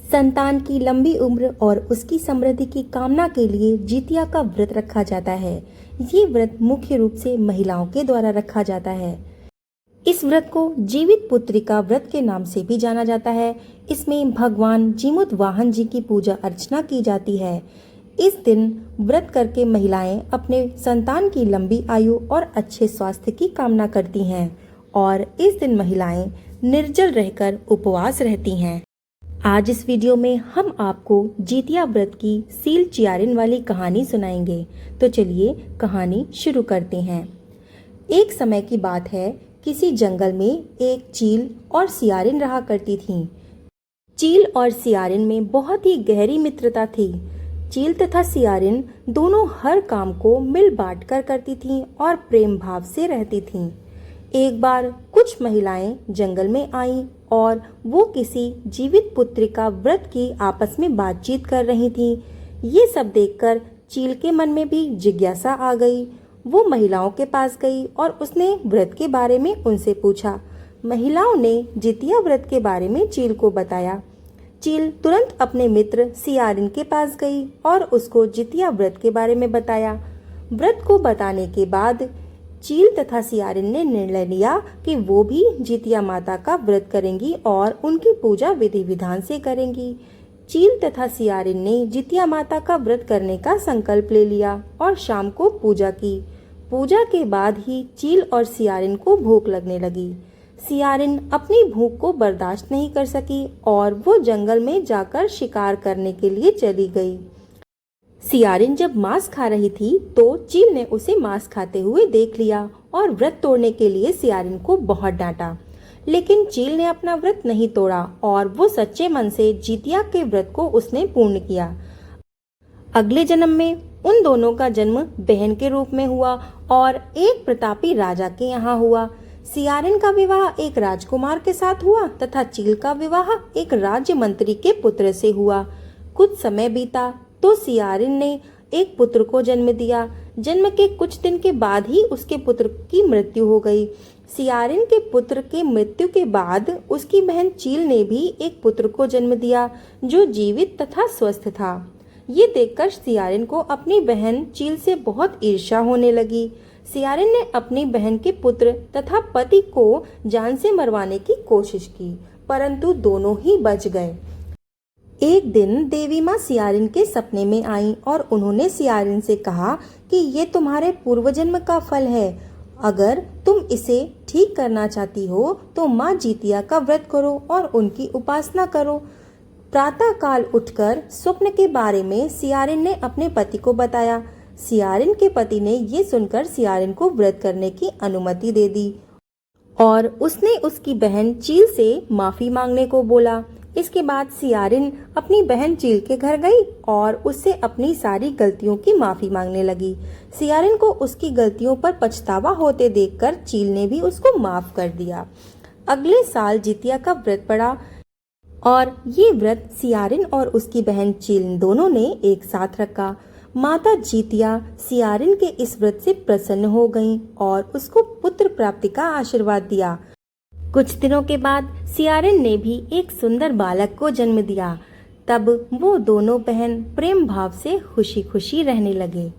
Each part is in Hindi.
संतान की लंबी उम्र और उसकी समृद्धि की कामना के लिए जितिया का व्रत रखा जाता है। ये व्रत मुख्य रूप से महिलाओं के द्वारा रखा जाता है। इस व्रत को जीवित पुत्रिका व्रत के नाम से भी जाना जाता है। इसमें भगवान जीमूत वाहन जी की पूजा अर्चना की जाती है। इस दिन व्रत करके महिलाएं अपने संतान की लंबी आयु और अच्छे स्वास्थ्य की कामना करती हैं और इस दिन महिलाएं निर्जल रहकर उपवास रहती हैं। आज इस वीडियो में हम आपको जितिया व्रत की सील चियारिन वाली कहानी सुनाएंगे। तो चलिए कहानी शुरू करते हैं। एक समय की बात है, किसी जंगल में एक चील और सियारिन रहा करती थीं। चील और सियारिन में बहुत ही गहरी मित्रता थी। चील तथा सियारिन दोनों हर काम को मिल बांट कर करती थीं और प्रेम भाव से रहती थीं। एक बार कुछ महिलाएं जंगल में आईं और वो किसी जीवित पुत्रिका व्रत की आपस में बातचीत कर रही थीं। ये सब देखकर चील के मन में भी जिज्ञासा आ गई। वो महिलाओं के पास गई और उसने व्रत के बारे में उनसे पूछा। महिलाओं ने जितिया व्रत के बारे में चील को बताया। चील तुरंत अपने मित्र सियारिन के पास गई और उसको जितिया व्रत के बारे में बताया। व्रत को बताने के बाद चील तथा सियारिन ने निर्णय लिया कि वो भी जितिया माता का व्रत करेंगी और उनकी पूजा विधि विधान से करेंगी। चील तथा सियारिन ने जितिया माता का व्रत करने का संकल्प ले लिया और शाम को पूजा की। पूजा के बाद ही चील और सियारिन को भूख लगने लगी। सियारिन अपनी भूख को बर्दाश्त नहीं कर सकी और वो जंगल में जाकर शिकार करने के लिए चली गई। सियारिन जब मांस खा रही थी तो चील ने उसे मांस खाते हुए देख लिया और व्रत तोड़ने के लिए सियारिन को बहुत डांटा। लेकिन चील ने अपना व्रत नहीं तोड़ा और वो सच्चे मन से जितिया के व्रत को उसने पूर्ण किया। अगले जन्म में उन दोनों का जन्म बहन के रूप में हुआ और एक प्रतापी राजा के यहाँ हुआ। सियारिन का विवाह एक राजकुमार के साथ हुआ तथा चील का विवाह एक राज्य मंत्री के पुत्र से हुआ। कुछ समय बीता तो सियारिन ने एक पुत्र को जन्म दिया। जन्म के कुछ दिन के बाद ही उसके पुत्र की मृत्यु हो गई। सियारिन के पुत्र के मृत्यु के बाद उसकी बहन चील ने भी एक पुत्र को जन्म दिया जो जीवित तथा स्वस्थ था। ये देखकर सियारिन को अपनी बहन चील से बहुत ईर्ष्या होने लगी। सियारिन ने अपनी बहन के पुत्र तथा पति को जान से मरवाने की कोशिश की, परंतु दोनों ही बच गए। एक दिन देवी माँ सियारिन के सपने में आईं और उन्होंने सियारिन से कहा कि ये तुम्हारे पूर्व जन्म का फल है। अगर तुम इसे ठीक करना चाहती हो तो माँ जितिया का व्रत करो और उनकी उपासना करो। प्रातः काल उठकर स्वप्न के बारे में सियारिन ने अपने पति को बताया। सियारिन के पति ने ये सुनकर सियारिन को व्रत करने की अनुमति दे दी और उसने उसकी बहन चील से माफी मांगने को बोला। इसके बाद सियारिन अपनी बहन चील के घर गई और उससे अपनी सारी गलतियों की माफी मांगने लगी। सियारिन को उसकी गलतियों पर पछतावा होते देखकर चील ने भी उसको माफ कर दिया। अगले साल जितिया का व्रत पड़ा और ये व्रत सियारिन और उसकी बहन चील दोनों ने एक साथ रखा। माता जितिया सियारिन के इस व्रत से प्रसन्न हो गईं और उसको पुत्र प्राप्ति का आशीर्वाद दिया। कुछ दिनों के बाद सियारिन ने भी एक सुंदर बालक को जन्म दिया। तब वो दोनों बहन प्रेम भाव से खुशी खुशी रहने लगे।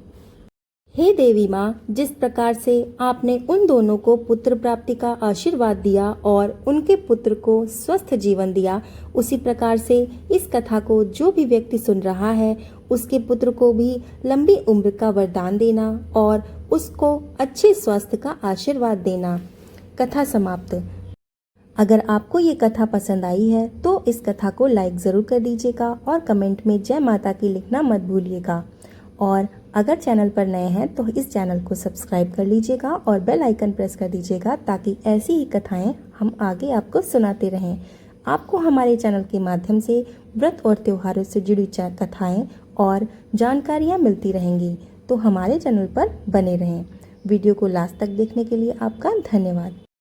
हे देवी माँ, जिस प्रकार से आपने उन दोनों को पुत्र प्राप्ति का आशीर्वाद दिया और उनके पुत्र को स्वस्थ जीवन दिया, उसी प्रकार से इस कथा को जो भी व्यक्ति सुन रहा है उसके पुत्र को भी लंबी उम्र का वरदान देना और उसको अच्छे स्वास्थ्य का आशीर्वाद देना। कथा समाप्त। अगर आपको ये कथा पसंद आई है तो इस कथा को लाइक ज़रूर कर दीजिएगा और कमेंट में जय माता की लिखना मत भूलिएगा। और अगर चैनल पर नए हैं तो इस चैनल को सब्सक्राइब कर लीजिएगा और बेल आइकन प्रेस कर दीजिएगा ताकि ऐसी ही कथाएं हम आगे आपको सुनाते रहें। आपको हमारे चैनल के माध्यम से व्रत और त्योहारों से जुड़ी कथाएं और जानकारियाँ मिलती रहेंगी, तो हमारे चैनल पर बने रहें। वीडियो को लास्ट तक देखने के लिए आपका धन्यवाद।